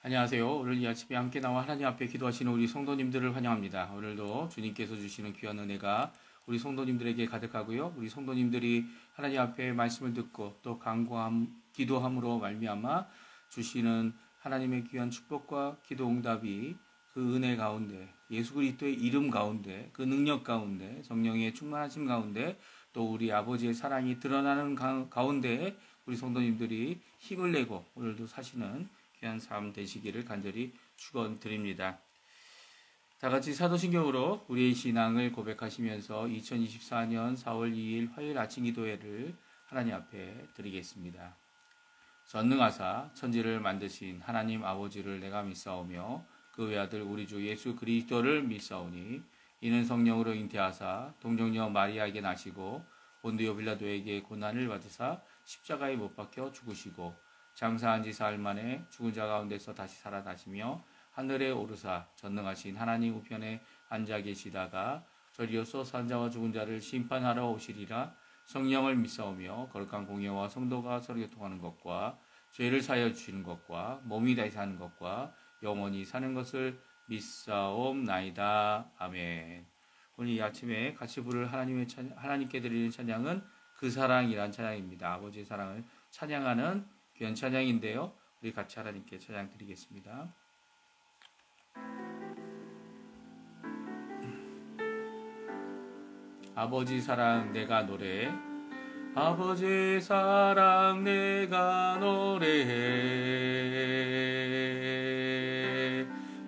안녕하세요. 오늘 이 아침에 함께 나와 하나님 앞에 기도하시는 우리 성도님들을 환영합니다. 오늘도 주님께서 주시는 귀한 은혜가 우리 성도님들에게 가득하고요. 우리 성도님들이 하나님 앞에 말씀을 듣고 또 기도함으로 말미암아 주시는 하나님의 귀한 축복과 기도 응답이 그 은혜 가운데, 예수 그리스도의 이름 가운데, 그 능력 가운데, 성령의 충만하심 가운데, 또 우리 아버지의 사랑이 드러나는 가운데 우리 성도님들이 힘을 내고 오늘도 사시는 귀한 삶 되시기를 간절히 축원드립니다. 다 같이 사도신경으로 우리의 신앙을 고백하시면서 2024년 4월 2일 화요일 아침 기도회를 하나님 앞에 드리겠습니다. 전능하사 천지를 만드신 하나님 아버지를 내가 믿사오며 그 외아들 우리 주 예수 그리스도를 믿사오니 이는 성령으로 잉태하사 동정녀 마리아에게 나시고 본디오 빌라도에게 고난을 받으사 십자가에 못 박혀 죽으시고 장사한 지 사흘 만에 죽은 자 가운데서 다시 살아나시며 하늘에 오르사 전능하신 하나님 우편에 앉아 계시다가 저리로서 산자와 죽은 자를 심판하러 오시리라. 성령을 믿사오며 거룩한 공예와 성도가 서로 교통하는 것과 죄를 사하여 주시는 것과 몸이 다시 사는 것과 영원히 사는 것을 믿사옵나이다. 아멘. 오늘 이 아침에 같이 부를 하나님께 드리는 찬양은 그 사랑이란 찬양입니다. 아버지의 사랑을 찬양하는 귀한 찬양인데요. 우리 같이 하나님께 찬양 드리겠습니다. 아버지 사랑 내가 노래해. 아버지 사랑 내가 노래해.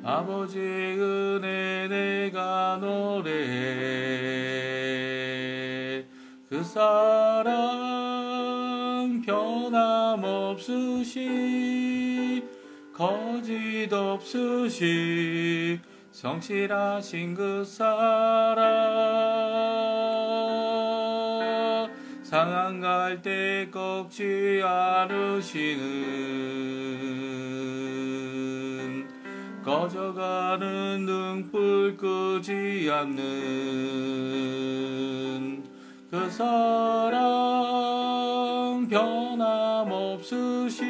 아버지 은혜 내가 노래해. 그 사랑 변함없으시 거짓 없으시 성실하신 그 사랑 상한 갈 때 꺾지 않으시는 꺼져가는 등불 끄지 않는 그 사랑 변함없으시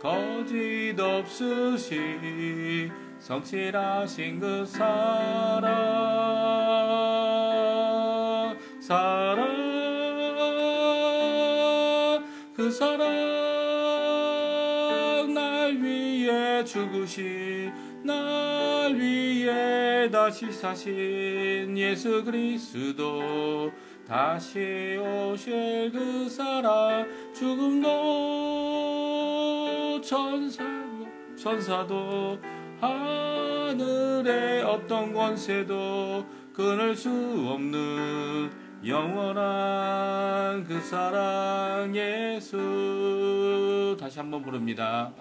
거짓 없으시 성실하신 그 사랑 그 사랑 날 위해 죽으신 날 위해 다시 사신 예수 그리스도 다시 오실 그 사랑 죽음도 천사도 하늘의 어떤 권세도 끊을 수 없는 영원한 그 사랑 예수. 다시 한번 부릅니다.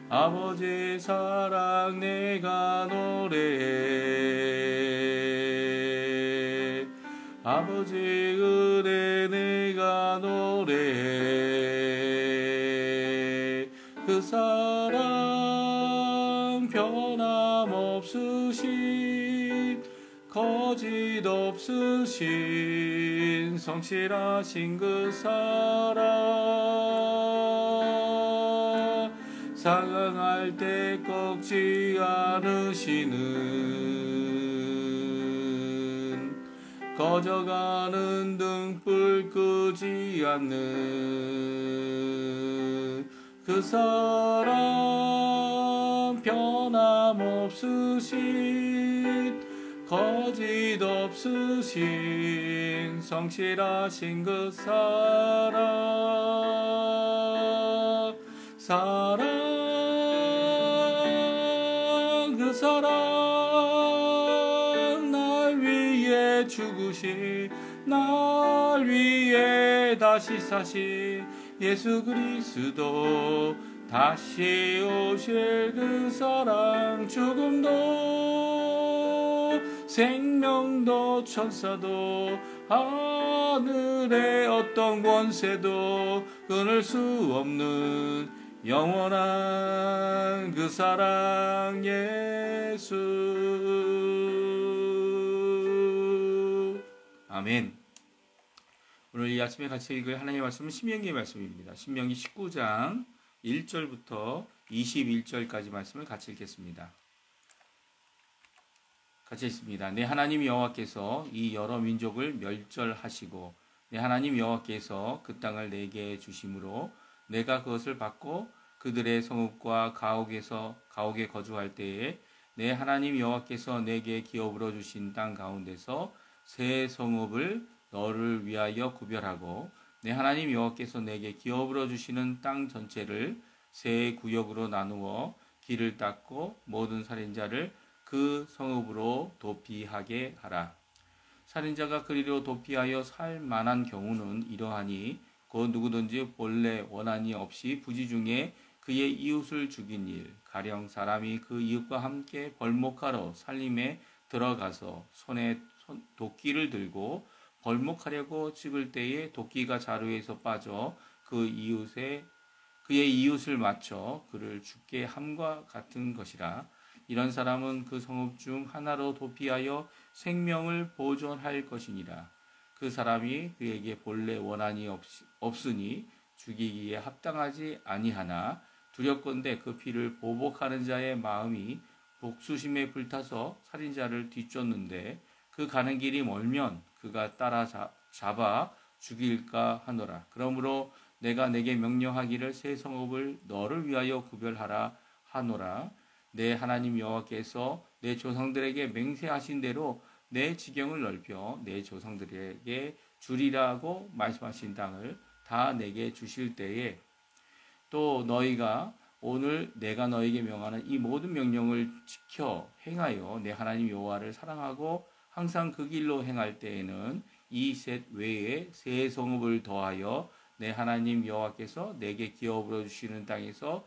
아버지 사랑 내가 노래해. 아버지 은혜 내가 노래해. 그 사랑 변함없으신 거짓 없으신 성실하신 그 사랑 상할 때 꺾지 않으시는 꺼져가는 등불 끄지 않는 그 사랑 변함없으신 거짓 없으신 성실하신 그 사랑 그 사랑 날 위해 죽으신 날 위해 다시 사신 예수 그리스도 다시 오실 그 사랑 죽음도 생명도 천사도 하늘의 어떤 권세도 끊을 수 없는 영원한 그 사랑 예수. 아멘. 오늘 이 아침에 같이 읽을 하나님의 말씀은 신명기의 말씀입니다. 신명기 19장 1절부터 21절까지 말씀을 같이 읽겠습니다. 같이 읽습니다. 내 하나님 여호와께서 이 여러 민족을 멸절하시고 내 하나님 여호와께서 그 땅을 내게 주심으로 내가 그것을 받고 그들의 성읍과 가옥에 거주할 때에 내 하나님 여호와께서 내게 기업으로 주신 땅 가운데서 새 성읍을 너를 위하여 구별하고 내 하나님 여호와께서 내게 기업으로 주시는 땅 전체를 세 구역으로 나누어 길을 닦고 모든 살인자를 그 성읍으로 도피하게 하라. 살인자가 그리로 도피하여 살 만한 경우는 이러하니 곧 누구든지 본래 원한이 없이 부지 중에 그의 이웃을 죽인 일, 가령 사람이 그 이웃과 함께 벌목하러 살림에 들어가서 손에 도끼를 들고 벌목하려고 찍을 때에 도끼가 자루에서 빠져 그의 이웃을 맞춰 그를 죽게 함과 같은 것이라. 이런 사람은 그 성읍 중 하나로 도피하여 생명을 보존할 것이니라. 그 사람이 그에게 본래 원한이 없으니 죽이기에 합당하지 아니하나 두렵건대 그 피를 보복하는 자의 마음이 복수심에 불타서 살인자를 뒤쫓는데 그 가는 길이 멀면 그가 따라 잡아 죽일까 하노라. 그러므로 내가 내게 명령하기를 새 성읍을 너를 위하여 구별하라 하노라. 내 하나님 여호와께서 내 조상들에게 맹세하신 대로 내 지경을 넓혀 내 조상들에게 주리라고 말씀하신 땅을 다 내게 주실 때에 또 너희가 오늘 내가 너에게 명하는 이 모든 명령을 지켜 행하여 내 하나님 여호와를 사랑하고 항상 그 길로 행할 때에는 이 셋 외에 새 성읍을 더하여 내 하나님 여호와께서 내게 기업으로 주시는 땅에서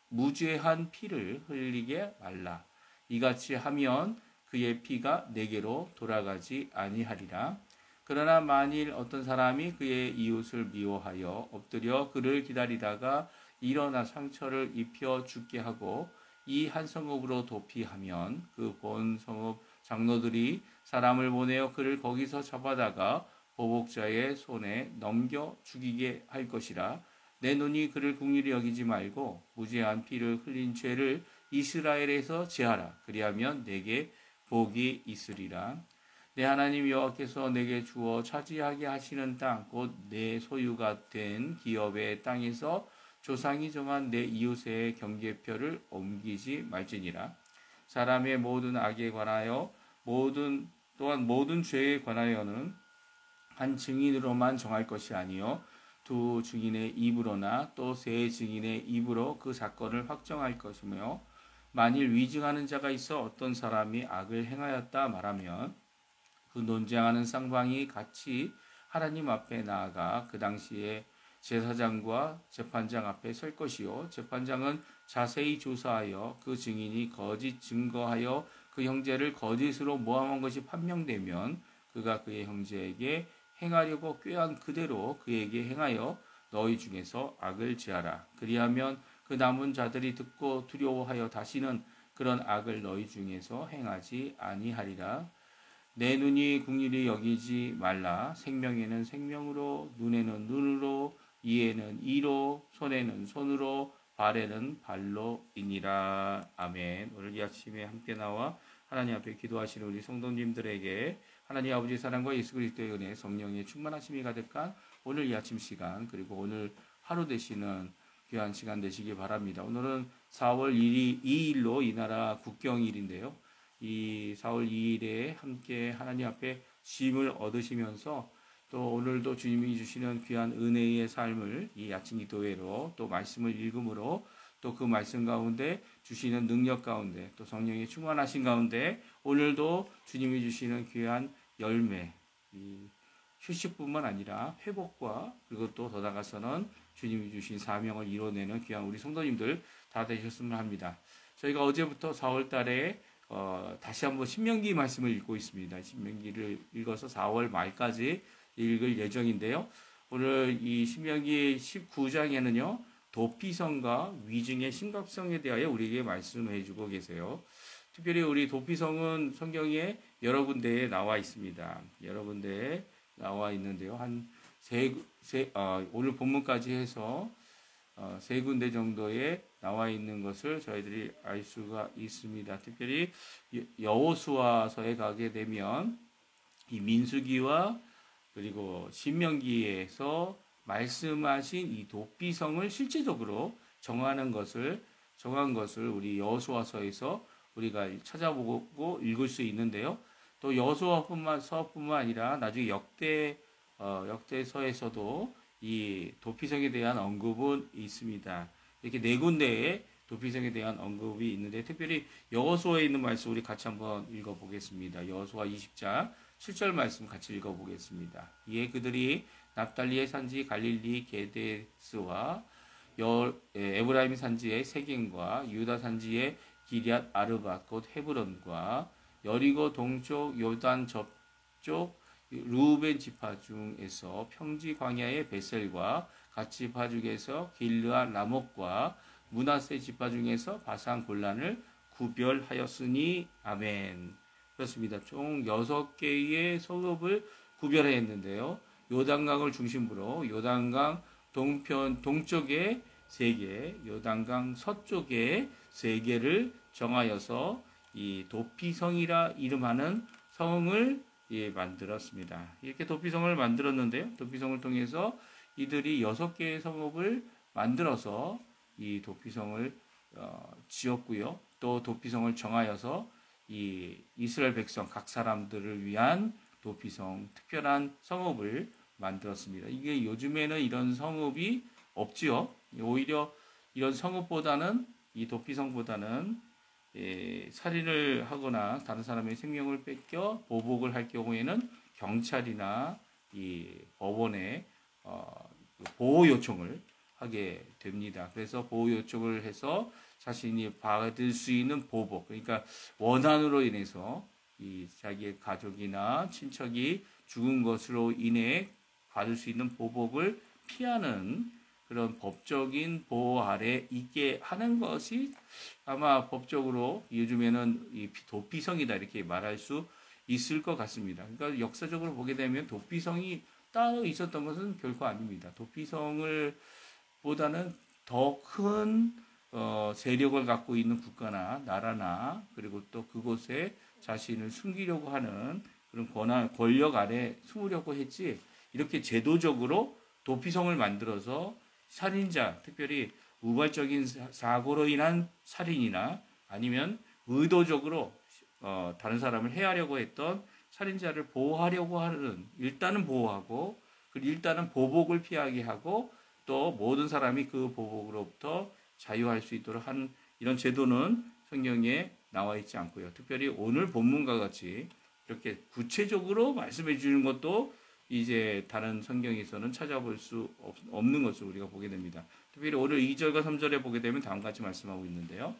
무죄한 피를 흘리게 말라. 이같이 하면 그의 피가 내게로 돌아가지 아니하리라. 그러나 만일 어떤 사람이 그의 이웃을 미워하여 엎드려 그를 기다리다가 일어나 상처를 입혀 죽게 하고 이 한 성읍으로 도피하면 그 본 성읍 장로들이 사람을 보내어 그를 거기서 잡아다가 보복자의 손에 넘겨 죽이게 할 것이라. 내 눈이 그를 긍휼히 여기지 말고 무죄한 피를 흘린 죄를 이스라엘에서 제하라. 그리하면 내게 복이 있으리라. 내 하나님 여호와께서 내게 주어 차지하게 하시는 땅 곧 내 소유가 된 기업의 땅에서 조상이 정한 내 이웃의 경계표를 옮기지 말지니라. 사람의 모든 악에 관하여 또한 모든 죄에 관하여는 한 증인으로만 정할 것이 아니요 두 증인의 입으로나 또 세 증인의 입으로 그 사건을 확정할 것이며 만일 위증하는 자가 있어 어떤 사람이 악을 행하였다 말하면 그 논쟁하는 쌍방이 같이 하나님 앞에 나아가 그 당시에 제사장과 재판장 앞에 설 것이요 재판장은 자세히 조사하여 그 증인이 거짓 증거하여 그 형제를 거짓으로 모함한 것이 판명되면 그가 그의 형제에게 행하려고 꾀한 그대로 그에게 행하여 너희 중에서 악을 제하라. 그리하면 그 남은 자들이 듣고 두려워하여 다시는 그런 악을 너희 중에서 행하지 아니하리라. 내 눈이 긍휼히 여기지 말라. 생명에는 생명으로, 눈에는 눈으로, 이에는 이로, 손에는 손으로, 발에는 발로이니라. 아멘. 오늘 이 아침에 함께 나와 하나님 앞에 기도하시는 우리 성도님들에게 하나님 아버지 사랑과 예수 그리스도의 은혜, 성령의 충만하심이 가득한 오늘 이 아침 시간 그리고 오늘 하루 되시는 귀한 시간 되시기 바랍니다. 오늘은 4월 2일로 이 나라 국경일인데요. 이 4월 2일에 함께 하나님 앞에 쉼을 얻으시면서 또 오늘도 주님이 주시는 귀한 은혜의 삶을 이 아침 기도회로 또 말씀을 읽음으로 또 그 말씀 가운데 주시는 능력 가운데 또 성령의 충만하신 가운데 오늘도 주님이 주시는 귀한 열매, 휴식뿐만 아니라 회복과 그리고 또 더 나아가서는 주님이 주신 사명을 이뤄내는 귀한 우리 성도님들 다 되셨으면 합니다. 저희가 어제부터 4월 달에 다시 한번 신명기 말씀을 읽고 있습니다. 신명기를 읽어서 4월 말까지 읽을 예정인데요. 오늘 이 신명기 19장에는요. 도피성과 위증의 심각성에 대하여 우리에게 말씀해 주고 계세요. 특별히 우리 도피성은 성경에 여러 군데에 나와 있습니다. 여러 군데에 나와 있는데요. 오늘 본문까지 해서 세 군데 정도에 나와 있는 것을 저희들이 알 수가 있습니다. 특별히 여호수아서에 가게 되면 이 민수기와 그리고 신명기에서 말씀하신 이 도피성을 실제적으로 정한 것을 우리 여호수아서에서 우리가 찾아보고 읽을 수 있는데요. 또 여호수아뿐만 아니라 나중에 역대서에서도 이 도피성에 대한 언급은 있습니다. 이렇게 네 군데의 도피성에 대한 언급이 있는데 특별히 여호수아에 있는 말씀 우리 같이 한번 읽어보겠습니다. 여호수아 20장 7절 말씀 같이 읽어보겠습니다. 이에 그들이 납달리의 산지 갈릴리 게데스와 에브라임 산지의 세겜과 유다 산지의 기럇 아르바 곧 헤브론과 여리고 동쪽 요단 접쪽 루벤 지파 중에서 평지 광야의 베셀과 갓 지파 중에서 길르아 라목과 므낫세 지파 중에서 바산 골란을 구별하였으니 아멘. 그렇습니다. 총 6개의 성읍을 구별했는데요. 요단강을 중심으로 요단강 동쪽에 3개, 요단강 서쪽에 3개를 정하여서 이 도피성이라 이름하는 성을 만들었습니다. 이렇게 도피성을 만들었는데요. 도피성을 통해서 이들이 6개의 성읍을 만들어서 이 도피성을 지었고요. 또 도피성을 정하여서 이 이스라엘 백성 각 사람들을 위한 도피성 특별한 성읍을 만들었습니다. 이게 요즘에는 이런 성읍이 없지요. 오히려 이런 성읍보다는 이 도피성보다는 살인을 하거나 다른 사람의 생명을 뺏겨 보복을 할 경우에는 경찰이나 이 법원에 보호 요청을 하게 됩니다. 그래서 보호 요청을 해서 자신이 받을 수 있는 보복, 그러니까 원한으로 인해서 이 자기의 가족이나 친척이 죽은 것으로 인해 받을 수 있는 보복을 피하는 그런 법적인 보호 아래 있게 하는 것이 아마 법적으로 요즘에는 이 도피성이다 이렇게 말할 수 있을 것 같습니다. 그러니까 역사적으로 보게 되면 도피성이 따로 있었던 것은 결코 아닙니다. 도피성을 보다는 더 큰 세력을 갖고 있는 국가나 나라나 그리고 또 그곳에 자신을 숨기려고 하는 그런 권력 아래 숨으려고 했지 이렇게 제도적으로 도피성을 만들어서 살인자, 특별히 우발적인 사고로 인한 살인이나 아니면 의도적으로 다른 사람을 해하려고 했던 살인자를 보호하려고 하는 일단은 보호하고 일단은 보복을 피하게 하고 또 모든 사람이 그 보복으로부터 자유할 수 있도록 하는 이런 제도는 성경에 나와 있지 않고요. 특별히 오늘 본문과 같이 이렇게 구체적으로 말씀해 주는 것도 이제 다른 성경에서는 찾아볼 수 없는 것을 우리가 보게 됩니다. 특별히 오늘 2절과 3절에 보게 되면 다음과 같이 말씀하고 있는데요.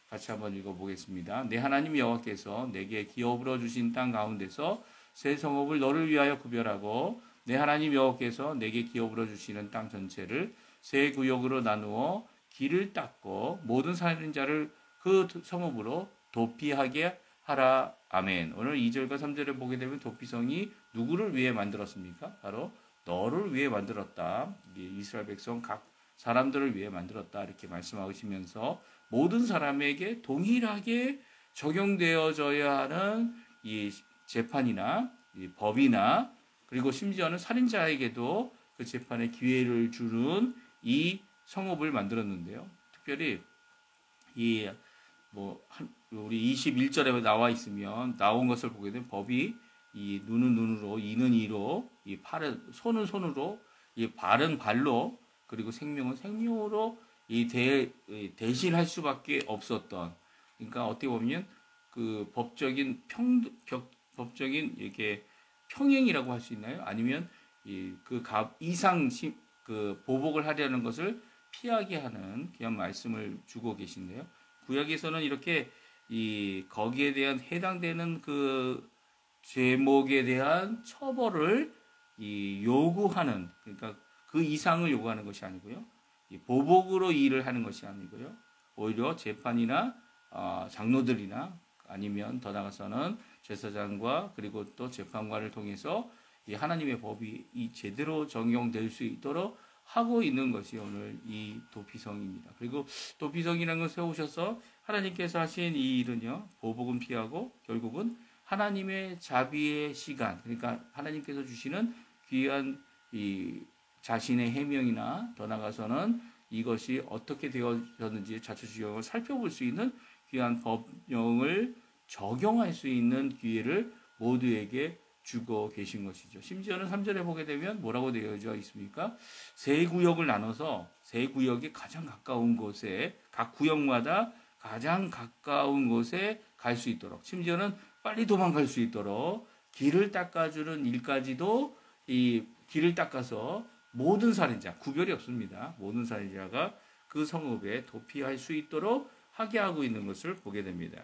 같이 한번 읽어보겠습니다. 내 하나님 여호와께서 내게 기업으로 주신 땅 가운데서 새 성읍을 너를 위하여 구별하고 내 하나님 여호와께서 내게 기업으로 주시는 땅 전체를 새 구역으로 나누어 길을 닦고 모든 살인자를 그 성읍으로 도피하게 하라. 아멘. 오늘 2절과 3절에 보게 되면 도피성이 누구를 위해 만들었습니까? 바로 너를 위해 만들었다. 이스라엘 백성 각 사람들을 위해 만들었다. 이렇게 말씀하시면서 모든 사람에게 동일하게 적용되어져야 하는 이 재판이나 이 법이나 그리고 심지어는 살인자에게도 그 재판에 기회를 주는 이 성읍을 만들었는데요. 특별히 우리 21절에 나와 있으면 나온 것을 보게 되면 법이 이 눈은 눈으로, 이는 이로, 이 손은 손으로, 이 발은 발로, 그리고 생명은 생명으로 대신할 수밖에 없었던. 그러니까 어떻게 보면 그 법적인 이렇게 평행이라고 할 수 있나요? 아니면 그 이상 그 보복을 하려는 것을 피하게 하는 그런 말씀을 주고 계신데요. 구약에서는 이렇게 거기에 대한 해당되는 그 제목에 대한 처벌을 요구하는, 그러니까 그 이상을 요구하는 것이 아니고요. 보복으로 일을 하는 것이 아니고요. 오히려 재판이나 장로들이나 아니면 더 나아가서는 제사장과 그리고 또 재판관을 통해서 이 하나님의 법이 제대로 적용될 수 있도록 하고 있는 것이 오늘 이 도피성입니다. 그리고 도피성이라는 걸 세우셔서 하나님께서 하신 이 일은요, 보복은 피하고 결국은 하나님의 자비의 시간, 그러니까 하나님께서 주시는 귀한 이 자신의 해명이나 더 나아가서는 이것이 어떻게 되어졌는지 자초지경을 살펴볼 수 있는 귀한 법령을 적용할 수 있는 기회를 모두에게 주고 계신 것이죠. 심지어는 3절에 보게 되면 뭐라고 되어져 있습니까? 세 구역을 나눠서 세 구역이 가장 가까운 곳에 각 구역마다 가장 가까운 곳에 갈 수 있도록, 심지어는 빨리 도망갈 수 있도록 길을 닦아주는 일까지도 이 길을 닦아서 모든 살인자, 구별이 없습니다. 모든 살인자가 그 성읍에 도피할 수 있도록 하게 하고 있는 것을 보게 됩니다.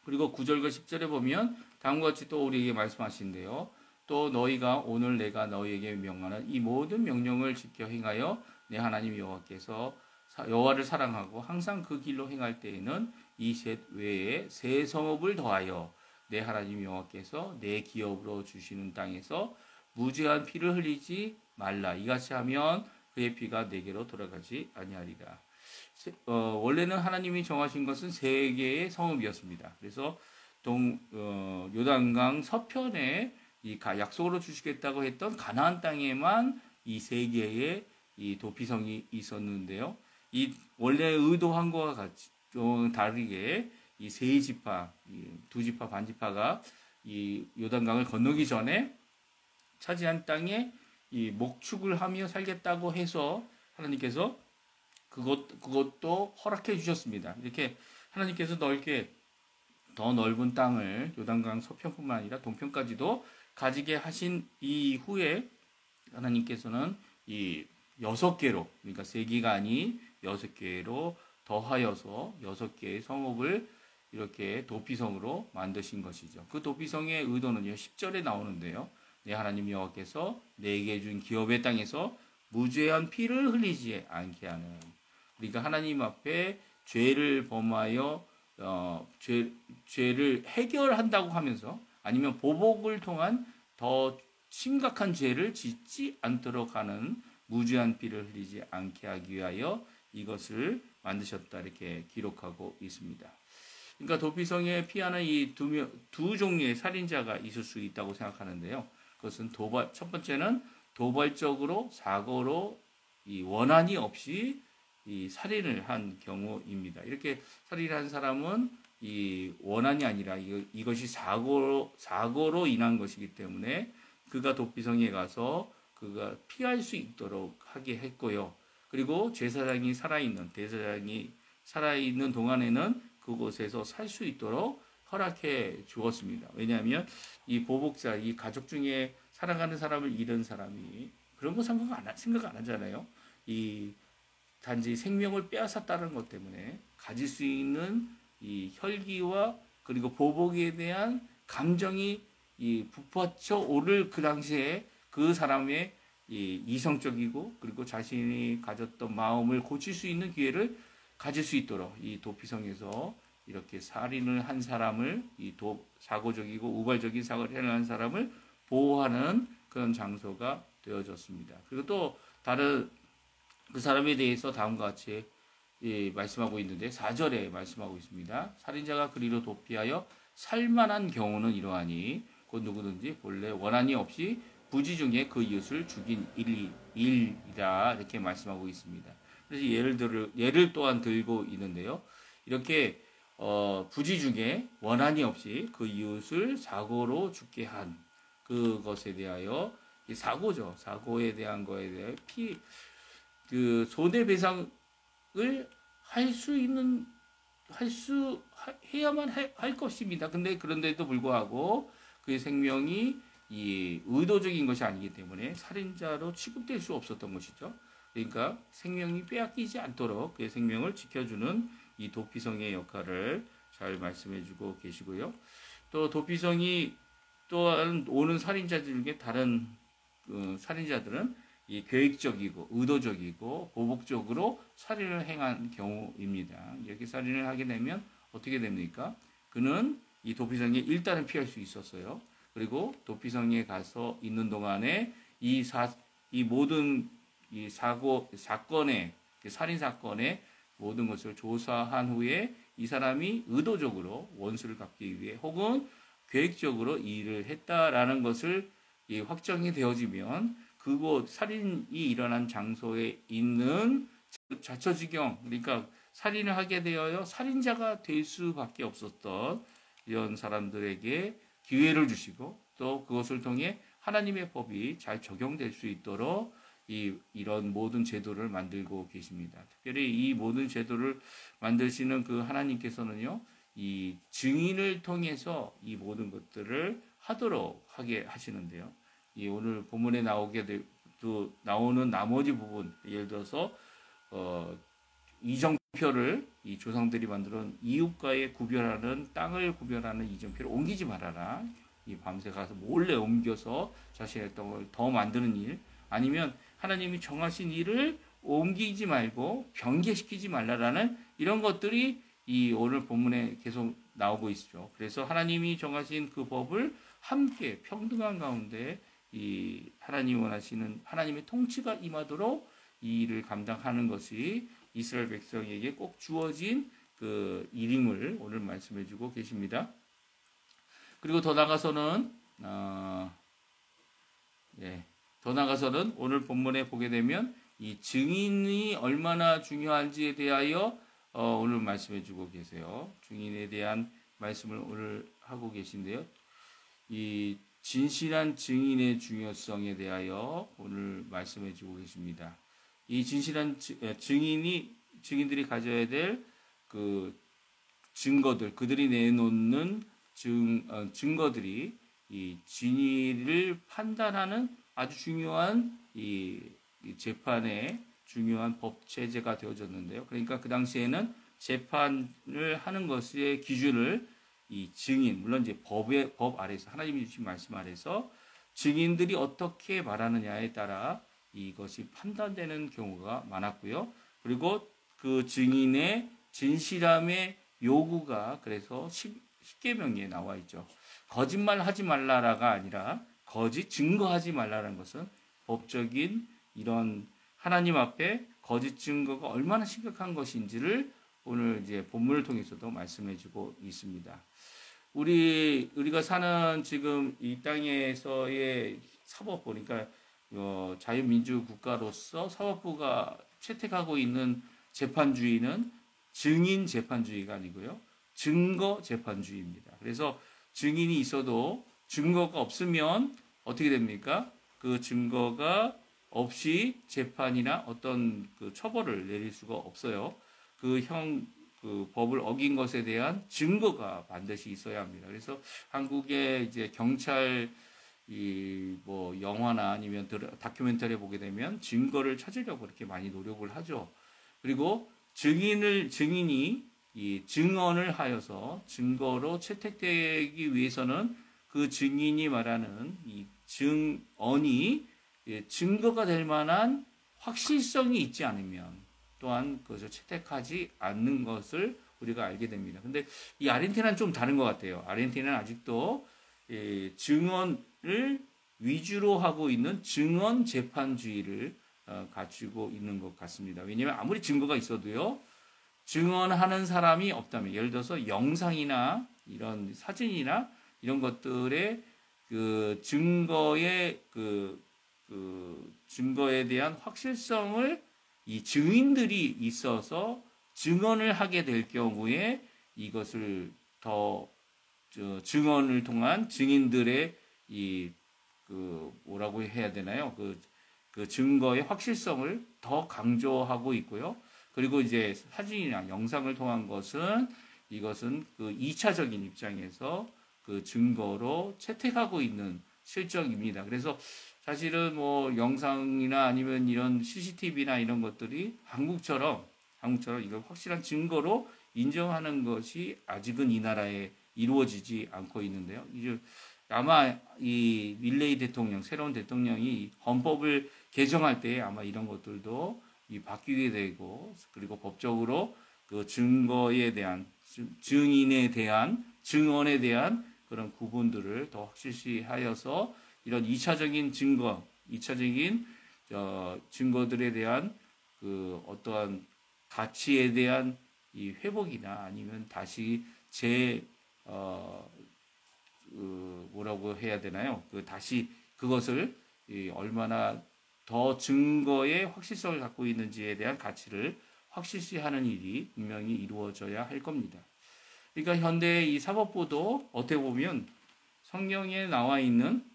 그리고 9절과 10절에 보면 다음과 같이 또 우리에게 말씀하신대요. 또 너희가 오늘 내가 너희에게 명하는 이 모든 명령을 지켜 행하여 내 하나님 여호와께서 여호와를 사랑하고 항상 그 길로 행할 때에는 이 셋 외에 새 성읍을 더하여 내 하나님 여호와께서 내 기업으로 주시는 땅에서 무죄한 피를 흘리지 말라. 이같이 하면 그의 피가 내게로 돌아가지 아니하리라. 원래는 하나님이 정하신 것은 세 개의 성읍이었습니다. 그래서 요단강 서편에 이 약속으로 주시겠다고 했던 가나안 땅에만 이 세 개의 이 도피성이 있었는데요. 이 원래 의도한 것과 같이 좀 다르게 이 세 지파, 두 지파 반지파가 이 요단강을 건너기 전에 차지한 땅에 이 목축을 하며 살겠다고 해서 하나님께서 그것도 허락해 주셨습니다. 이렇게 하나님께서 더 넓은 땅을 요단강 서편뿐만 아니라 동편까지도 가지게 하신 이후에 하나님께서는 이 6개로, 그러니까 3개가 아닌 6개로 더하여서 6개의 성읍을 이렇게 도피성으로 만드신 것이죠. 그 도피성의 의도는요, 10절에 나오는데요. 내 하나님 여호와께서 내게 준 기업의 땅에서 무죄한 피를 흘리지 않게 하는, 그러니까 하나님 앞에 죄를 범하여 죄를 해결한다고 하면서 아니면 보복을 통한 더 심각한 죄를 짓지 않도록 하는 무죄한 피를 흘리지 않게 하기 위하여 이것을 만드셨다, 이렇게 기록하고 있습니다. 그러니까 도피성에 피하는 이 두 종류의 살인자가 있을 수 있다고 생각하는데요. 그것은 첫 번째는 도발적으로 사고로 이 원한이 없이 이 살인을 한 경우입니다. 이렇게 살인을 한 사람은 이 원한이 아니라 이것이 사고로 인한 것이기 때문에 그가 도피성에 가서 그가 피할 수 있도록 하게 했고요. 그리고 제사장이 대제사장이 살아있는 동안에는 그곳에서 살 수 있도록 허락해 주었습니다. 왜냐하면 이 보복자, 이 가족 중에 살아가는 사람을 잃은 사람이 그런 거 생각 안 하잖아요. 이 단지 생명을 빼앗았다는 것 때문에 가질 수 있는 이 혈기와 그리고 보복에 대한 감정이 이 북받쳐 오를 그 당시에 그 사람의 이 이성적이고 그리고 자신이 가졌던 마음을 고칠 수 있는 기회를 가질 수 있도록 이 도피성에서 이렇게 살인을 한 사람을 사고적이고 우발적인 사고를 한 사람을 보호하는 그런 장소가 되어졌습니다. 그리고 또 다른 그 사람에 대해서 다음과 같이 말씀하고 있는데 4절에 말씀하고 있습니다. 살인자가 그리로 도피하여 살만한 경우는 이러하니 곧 누구든지 본래 원한이 없이 부지 중에 그 이웃을 죽인 일이다, 이렇게 말씀하고 있습니다. 그래서 예를 또한 들고 있는데요. 이렇게 부지 중에 원한이 없이 그 이웃을 사고로 죽게 한 그것에 대하여 사고죠. 사고에 대한 거에 대해 손해배상을 해야만 할 것입니다. 그런데도 불구하고 그의 생명이 의도적인 것이 아니기 때문에 살인자로 취급될 수 없었던 것이죠. 그러니까 생명이 빼앗기지 않도록 그의 생명을 지켜주는 이 도피성의 역할을 잘 말씀해주고 계시고요. 또 도피성이 또한 오는 살인자들 중에 다른 살인자들은 이 계획적이고 의도적이고 보복적으로 살인을 행한 경우입니다. 이렇게 살인을 하게 되면 어떻게 됩니까? 그는 이 도피성에 일단은 피할 수 있었어요. 그리고 도피성에 가서 있는 동안에 이 모든 이 사건의 살인 사건의 모든 것을 조사한 후에 이 사람이 의도적으로 원수를 갚기 위해 혹은 계획적으로 이 일을 했다라는 것을 확정이 되어지면 그곳 살인이 일어난 장소에 있는 자처지경, 그러니까 살인을 하게 되어야 살인자가 될 수밖에 없었던 이런 사람들에게 기회를 주시고 또 그것을 통해 하나님의 법이 잘 적용될 수 있도록 이런 모든 제도를 만들고 계십니다. 특별히 이 모든 제도를 만드시는 그 하나님께서는요, 이 증인을 통해서 이 모든 것들을 하도록 하게 하시는데요. 이 오늘 본문에 나오는 나머지 부분, 예를 들어서 이정표를 이 조상들이 만들어놓은 이웃과의 구별하는 땅을 구별하는 이정표를 옮기지 말아라. 이 밤새 가서 몰래 옮겨서 자신의 땅을 더 만드는 일, 아니면 하나님이 정하신 일을 옮기지 말고 변개시키지 말라라는 이런 것들이 이 오늘 본문에 계속 나오고 있죠. 그래서 하나님이 정하신 그 법을 함께 평등한 가운데 이 하나님이 원하시는 하나님의 통치가 임하도록 이 일을 감당하는 것이 이스라엘 백성에게 꼭 주어진 그 일임을 오늘 말씀해 주고 계십니다. 그리고 더 나가서는 오늘 본문에 보게 되면 이 증인이 얼마나 중요한지에 대하여 오늘 말씀해 주고 계세요. 증인에 대한 말씀을 오늘 하고 계신데요. 이 진실한 증인의 중요성에 대하여 오늘 말씀해 주고 계십니다. 이 진실한 증인들이 가져야 될 그 증거들, 그들이 내놓는 증거들이 이 진위를 판단하는 아주 중요한 이 재판의 중요한 법 체제가 되어졌는데요. 그러니까 그 당시에는 재판을 하는 것의 기준을 이 증인, 물론 이제 법 아래서 하나님이 주신 말씀 아래서 증인들이 어떻게 말하느냐에 따라 이것이 판단되는 경우가 많았고요. 그리고 그 증인의 진실함의 요구가 그래서 십계명에 나와 있죠. 거짓말하지 말라라가 아니라 거짓 증거하지 말라라는 것은 법적인 이런 하나님 앞에 거짓 증거가 얼마나 심각한 것인지를 오늘 이제 본문을 통해서도 말씀해주고 있습니다. 우리가 사는 지금 이 땅에서의 사법부, 그러니까 자유민주 국가로서 사법부가 채택하고 있는 재판주의는 증인 재판주의가 아니고요, 증거 재판주의입니다. 그래서 증인이 있어도 증거가 없으면 어떻게 됩니까? 그 증거가 없이 재판이나 어떤 그 처벌을 내릴 수가 없어요. 그 법을 어긴 것에 대한 증거가 반드시 있어야 합니다. 그래서 한국의 이제 경찰 영화나 아니면 다큐멘터리 보게 되면 증거를 찾으려고 이렇게 많이 노력을 하죠. 그리고 증인이 이 증언을 하여서 증거로 채택되기 위해서는 그 증인이 말하는 이 증언이 증거가 될 만한 확실성이 있지 않으면 또한 그것을 채택하지 않는 것을 우리가 알게 됩니다. 근데 이 아르헨티나는 좀 다른 것 같아요. 아르헨티나는 아직도 증언을 위주로 하고 있는 증언 재판주의를 갖추고 있는 것 같습니다. 왜냐하면 아무리 증거가 있어도요, 증언하는 사람이 없다면, 예를 들어서 영상이나 이런 사진이나 이런 것들의 그 증거의 증거에 대한 확실성을 이 증인들이 있어서 증언을 하게 될 경우에 이것을 더 증언을 통한 증인들의 뭐라고 해야 되나요? 그 증거의 확실성을 더 강조하고 있고요. 그리고 이제 사진이나 영상을 통한 이것은 그 2차적인 입장에서 그 증거로 채택하고 있는 실정입니다. 그래서 사실은 뭐 영상이나 아니면 이런 CCTV나 이런 것들이 한국처럼 이걸 확실한 증거로 인정하는 것이 아직은 이 나라에 이루어지지 않고 있는데요. 이제 아마 이 밀레이 대통령, 새로운 대통령이 헌법을 개정할 때 아마 이런 것들도 바뀌게 되고, 그리고 법적으로 그 증거에 대한, 증인에 대한, 증언에 대한 그런 구분들을 더 확실시하여서 이런 2차적인 증거, 2차적인 증거들에 대한 그 어떠한 가치에 대한 이 회복이나 아니면 다시 뭐라고 해야 되나요? 다시 그것을 얼마나 더 증거의 확실성을 갖고 있는지에 대한 가치를 확실시하는 일이 분명히 이루어져야 할 겁니다. 그러니까 현대의 이 사법부도 어떻게 보면 성경에 나와 있는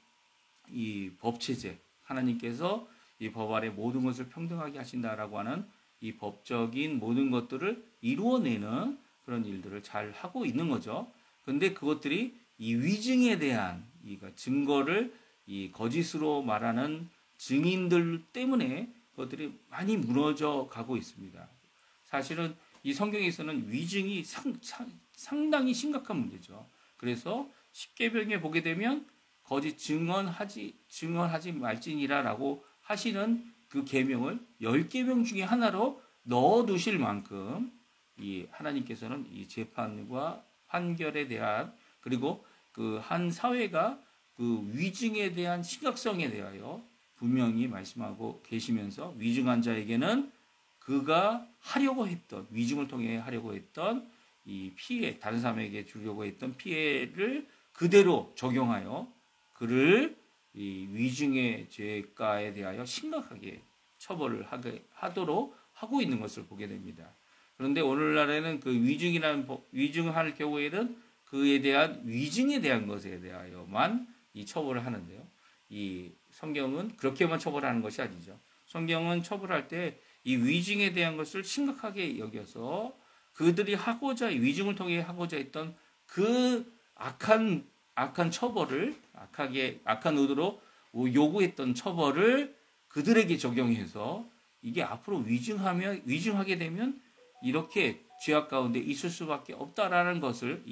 이 법체제, 하나님께서 이 법 아래 모든 것을 평등하게 하신다라고 하는 이 법적인 모든 것들을 이루어내는 그런 일들을 잘 하고 있는 거죠. 근데 그것들이 이 위증에 대한 증거를 이 거짓으로 말하는 증인들 때문에 그것들이 많이 무너져 가고 있습니다. 사실은 이 성경에서는 위증이 상당히 심각한 문제죠. 그래서 십계명에 보게 되면 거짓 증언하지 말지니라라고 하시는 그 계명을 10계명 중에 하나로 넣어두실 만큼 이 하나님께서는 이 재판과 판결에 대한 그리고 그 한 사회가 그 위증에 대한 심각성에 대하여 분명히 말씀하고 계시면서 위증한 자에게는 그가 하려고 했던 위증을 통해 하려고 했던 이 피해 다른 사람에게 주려고 했던 피해를 그대로 적용하여 그를 이 위증의 죄가에 대하여 심각하게 처벌을 하도록 하고 있는 것을 보게 됩니다. 그런데 오늘날에는 그 위증할 경우에는 그에 대한 위증에 대한 것에 대하여만 이 처벌을 하는데요. 이 성경은 그렇게만 처벌하는 것이 아니죠. 성경은 처벌할 때 이 위증에 대한 것을 심각하게 여겨서 그들이 위증을 통해 하고자 했던 그 악한 처벌을 악한 의도로 요구했던 처벌을 그들에게 적용해서 이게 앞으로 위증하게 되면 이렇게 죄악 가운데 있을 수밖에 없다라는 것을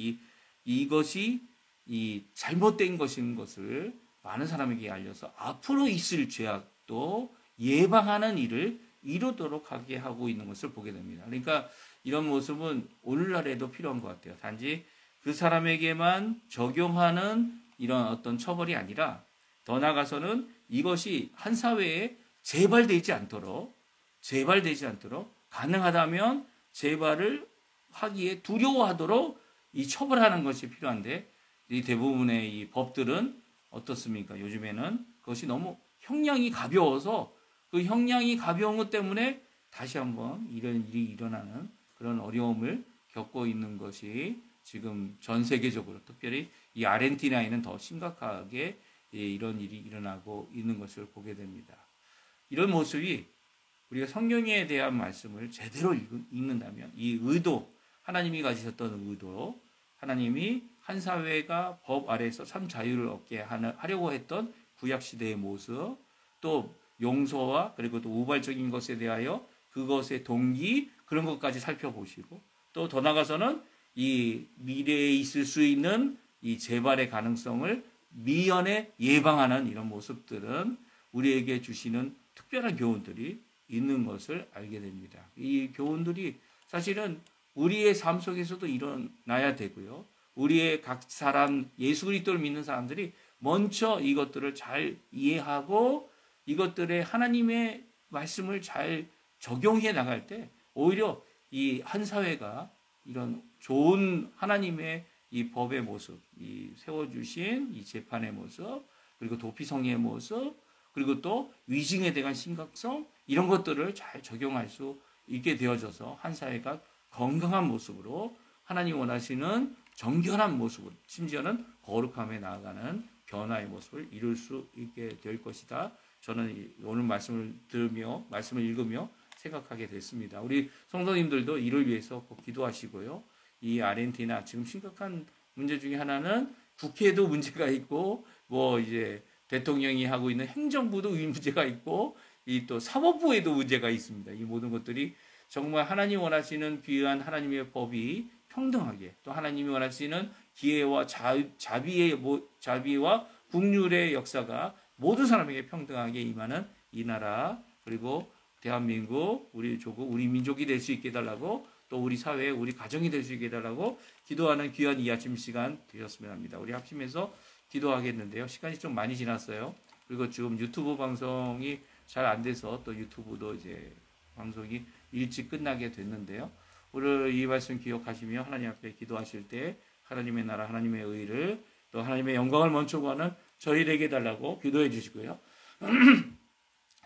이것이 이 잘못된 것인 것을 많은 사람에게 알려서 앞으로 있을 죄악도 예방하는 일을 이루도록 하게 하고 있는 것을 보게 됩니다. 그러니까 이런 모습은 오늘날에도 필요한 것 같아요. 단지 그 사람에게만 적용하는 이런 어떤 처벌이 아니라 더 나아가서는 이것이 한 사회에 재발되지 않도록 가능하다면 재발을 하기에 두려워하도록 이 처벌하는 것이 필요한데 이 대부분의 이 법들은 어떻습니까? 요즘에는 그것이 너무 형량이 가벼워서 그 형량이 가벼운 것 때문에 다시 한번 이런 일이 일어나는 그런 어려움을 겪고 있는 것이 지금 전 세계적으로 특별히 이 아르헨티나에는 더 심각하게 이런 일이 일어나고 있는 것을 보게 됩니다. 이런 모습이 우리가 성경에 대한 말씀을 제대로 읽는다면 이 의도, 하나님이 가지셨던 의도, 하나님이 한 사회가 법 아래에서 참 자유를 얻게 하려고 했던 구약시대의 모습, 또 용서와 그리고 또 우발적인 것에 대하여 그것의 동기, 그런 것까지 살펴보시고 또 더 나아가서는 이 미래에 있을 수 있는 이 재발의 가능성을 미연에 예방하는 이런 모습들은 우리에게 주시는 특별한 교훈들이 있는 것을 알게 됩니다. 이 교훈들이 사실은 우리의 삶 속에서도 일어나야 되고요. 우리의 각 사람, 예수 그리스도를 믿는 사람들이 먼저 이것들을 잘 이해하고 이것들의 하나님의 말씀을 잘 적용해 나갈 때 오히려 이 한 사회가 이런 좋은 하나님의 이 법의 모습, 이 세워주신 이 재판의 모습, 그리고 도피성의 모습, 그리고 또 위증에 대한 심각성, 이런 것들을 잘 적용할 수 있게 되어져서 한 사회가 건강한 모습으로 하나님 원하시는 정결한 모습으로 심지어는 거룩함에 나아가는 변화의 모습을 이룰 수 있게 될 것이다. 저는 오늘 말씀을 들으며 말씀을 읽으며 생각하게 됐습니다. 우리 성도님들도 이를 위해서 꼭 기도하시고요. 이 아르헨티나 지금 심각한 문제 중에 하나는 국회에도 문제가 있고 뭐 이제 대통령이 하고 있는 행정부도 문제가 있고 이 또 사법부에도 문제가 있습니다. 이 모든 것들이 정말 하나님 원하시는 귀한 하나님의 법이 평등하게 또 하나님이 원하시는 기회와 자비와 국률의 역사가 모든 사람에게 평등하게 임하는 이 나라 그리고 대한민국 우리 조국 우리 민족이 될 수 있게 해달라고 또 우리 사회 우리 가정이 될 수 있게 해달라고 기도하는 귀한 이 아침 시간 되셨으면 합니다. 우리 합심해서 기도하겠는데요. 시간이 좀 많이 지났어요. 그리고 지금 유튜브 방송이 잘 안 돼서 또 유튜브도 이제 방송이 일찍 끝나게 됐는데요. 오늘 이 말씀 기억하시며 하나님 앞에 기도하실 때 하나님의 나라, 하나님의 의를 또 하나님의 영광을 먼저 구하는 저희에게 달라고 기도해 주시고요.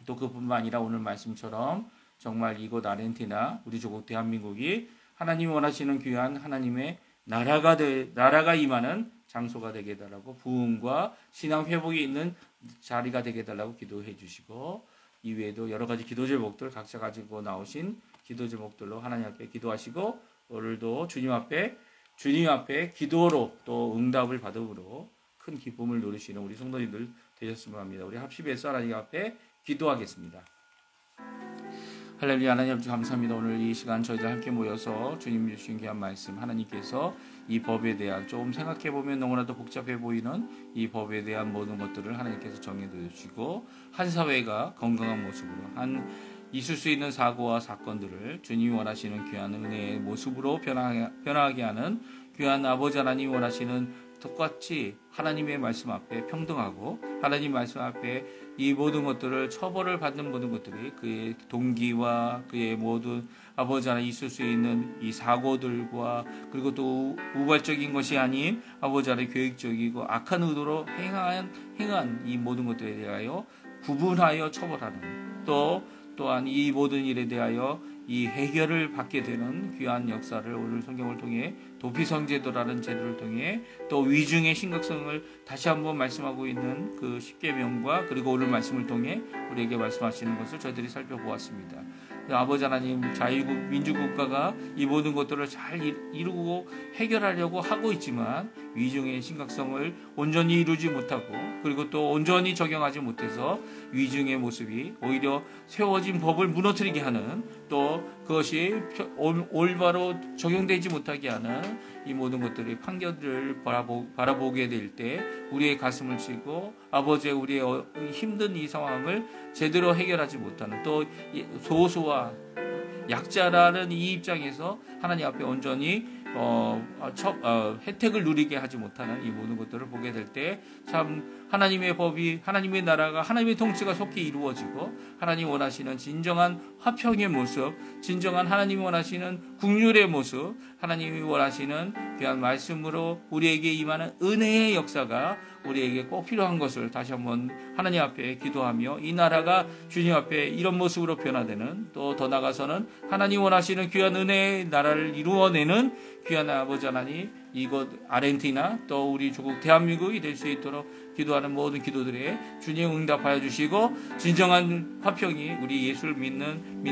또 그뿐만 아니라 오늘 말씀처럼 정말 이곳 아르헨티나 우리 조국 대한민국이 하나님이 원하시는 귀한 하나님의 나라가 임하는 장소가 되게 해달라고 부흥과 신앙 회복이 있는 자리가 되게 해달라고 기도해 주시고 이외에도 여러 가지 기도 제목들 각자 가지고 나오신 기도 제목들로 하나님 앞에 기도하시고 오늘도 주님 앞에 기도로 또 응답을 받음으로 큰 기쁨을 누리시는 우리 성도님들 되셨으면 합니다. 우리 합심해서 하나님 앞에 기도하겠습니다. 할렐루야. 하나님 아버지 감사합니다. 오늘 이 시간 저희들 함께 모여서 주님 주신 귀한 말씀 하나님께서 이 법에 대한 조금 생각해보면 너무나도 복잡해 보이는 이 법에 대한 모든 것들을 하나님께서 정해 주시고 한 사회가 건강한 모습으로 있을 수 있는 사고와 사건들을 주님이 원하시는 귀한 은혜의 모습으로 변화하게 하는 귀한 아버지 하나님이 원하시는 똑같이 하나님의 말씀 앞에 평등하고 하나님 말씀 앞에 이 모든 것들을 처벌을 받는 모든 것들이 그의 동기와 그의 모든 아버지 하나님 있을 수 있는 이 사고들과 그리고 또 우발적인 것이 아닌 아버지 하나님 계획적이고 악한 의도로 행한 이 모든 것들에 대하여 구분하여 처벌하는 또한 이 모든 일에 대하여 이 해결을 받게 되는 귀한 역사를 오늘 성경을 통해 도피성제도라는 제도를 통해 또 위중의 심각성을 다시 한번 말씀하고 있는 그 십계명과 그리고 오늘 말씀을 통해 우리에게 말씀하시는 것을 저희들이 살펴보았습니다. 아버지 하나님 자유국 민주국가가 이 모든 것들을 잘 이루고 해결하려고 하고 있지만 위중의 심각성을 온전히 이루지 못하고 그리고 또 온전히 적용하지 못해서 위중의 모습이 오히려 세워진 법을 무너뜨리게 하는 또 그것이 올바로 적용되지 못하게 하는 이 모든 것들이 판결을 바라보게 될 때 우리의 가슴을 치고 아버지의 우리의 힘든 이 상황을 제대로 해결하지 못하는 또 소수와 약자라는 이 입장에서 하나님 앞에 온전히 혜택을 누리게 하지 못하는 이 모든 것들을 보게 될 때 참 하나님의 법이 하나님의 나라가 하나님의 통치가 속히 이루어지고 하나님 원하시는 진정한 화평의 모습 진정한 하나님이 원하시는 국률의 모습 하나님이 원하시는 귀한 말씀으로 우리에게 임하는 은혜의 역사가 우리에게 꼭 필요한 것을 다시 한번 하나님 앞에 기도하며 이 나라가 주님 앞에 이런 모습으로 변화되는 또 더 나아가서는 하나님 원하시는 귀한 은혜의 나라를 이루어내는 귀한 아버지 하나님 이곳 아르헨티나 또 우리 조국 대한민국이 될 수 있도록 기도하는 모든 기도들에 주님 응답하여 주시고 진정한 화평이 우리 예수를 믿는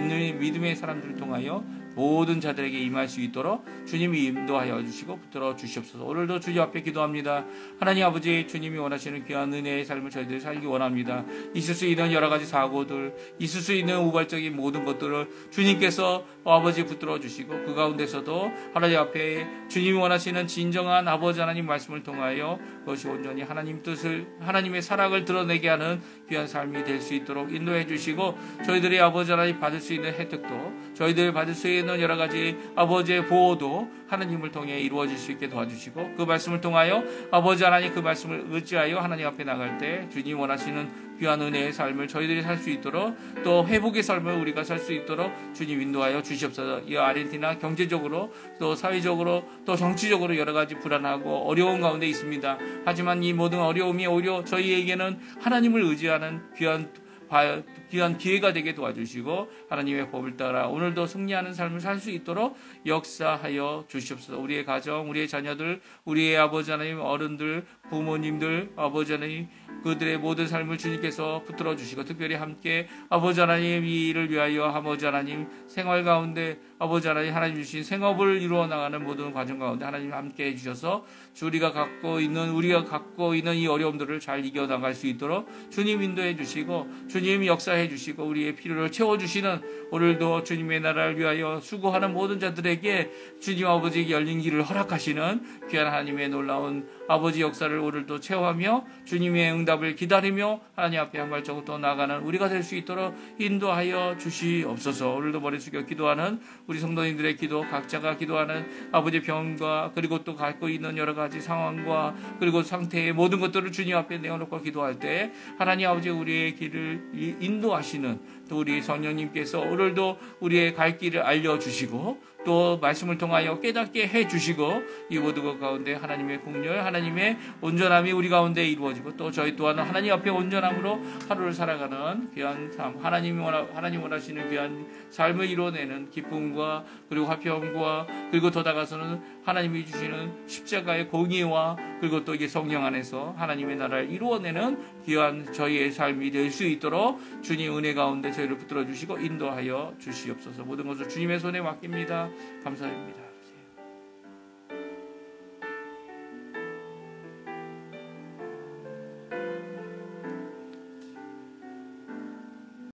믿음의 사람들을 통하여 모든 자들에게 임할 수 있도록 주님이 인도하여 주시고 붙들어 주시옵소서. 오늘도 주님 앞에 기도합니다. 하나님 아버지 주님이 원하시는 귀한 은혜의 삶을 저희들이 살기 원합니다. 있을 수 있는 여러 가지 사고들 있을 수 있는 우발적인 모든 것들을 주님께서 아버지 붙들어 주시고 그 가운데서도 하나님 앞에 주님이 원하시는 진정한 아버지 하나님 말씀을 통하여 그것이 온전히 하나님 뜻을 하나님의 사랑을 드러내게 하는 귀한 삶이 될 수 있도록 인도해 주시고 저희들이 아버지 하나님 받을 수 있는 혜택도 저희들이 받을 수 있는 여러 가지 아버지의 보호도 하나님을 통해 이루어질 수 있게 도와주시고 그 말씀을 통하여 아버지 하나님 그 말씀을 의지하여 하나님 앞에 나갈 때 주님 원하시는 귀한 은혜의 삶을 저희들이 살 수 있도록 또 회복의 삶을 우리가 살 수 있도록 주님 인도하여 주시옵소서. 이 아르헨티나 경제적으로 또 사회적으로 또 정치적으로 여러 가지 불안하고 어려운 가운데 있습니다. 하지만 이 모든 어려움이 오히려 저희에게는 하나님을 의지하는 귀한 기회가 되게 도와주시고 하나님의 법을 따라 오늘도 승리하는 삶을 살 수 있도록 역사하여 주시옵소서. 우리의 가정, 우리의 자녀들, 우리의 아버지 하나님, 어른들, 부모님들, 아버지 하나님 그들의 모든 삶을 주님께서 붙들어 주시고 특별히 함께 아버지 하나님 이 일을 위하여 아버지 하나님 생활 가운데 아버지 하나님 주신 생업을 이루어 나가는 모든 과정 가운데 하나님 함께 해주셔서 우리가 갖고 있는 이 어려움들을 잘 이겨나갈 수 있도록 주님 인도해 주시고 주님 역사해 주시고 우리의 필요를 채워주시는 오늘도 주님의 나라를 위하여 수고하는 모든 자들에게 주님 아버지에게 열린 길을 허락하시는 귀한 하나님의 놀라운 아버지 역사를 오늘도 체험하며 주님의 응답을 기다리며 하나님 앞에 한 발자국 더 나아가는 우리가 될 수 있도록 인도하여 주시옵소서. 오늘도 머리 숙여 기도하는 우리 성도님들의 기도, 각자가 기도하는 아버지의 병과 그리고 또 갖고 있는 여러 가지 상황과 그리고 상태의 모든 것들을 주님 앞에 내어놓고 기도할 때 하나님 아버지 우리의 길을 인도하시는 또 우리 성령님께서 오늘도 우리의 갈 길을 알려주시고 또 말씀을 통하여 깨닫게 해주시고 이 모든 것 가운데 하나님의 공열, 하나님의 온전함이 우리 가운데 이루어지고 또 저희 또한 하나님 앞에 온전함으로 하루를 살아가는 귀한 삶, 하나님 원하시는 귀한 삶을 이루어내는 기쁨과 그리고 화평과 그리고 더 나아가서는 하나님이 주시는 십자가의 공의와 그리고 또 이게 성령 안에서 하나님의 나라를 이루어내는 귀한 저희의 삶이 될 수 있도록 주님 은혜 가운데 저희를 붙들어 주시고 인도하여 주시옵소서. 모든 것을 주님의 손에 맡깁니다. 감사드립니다.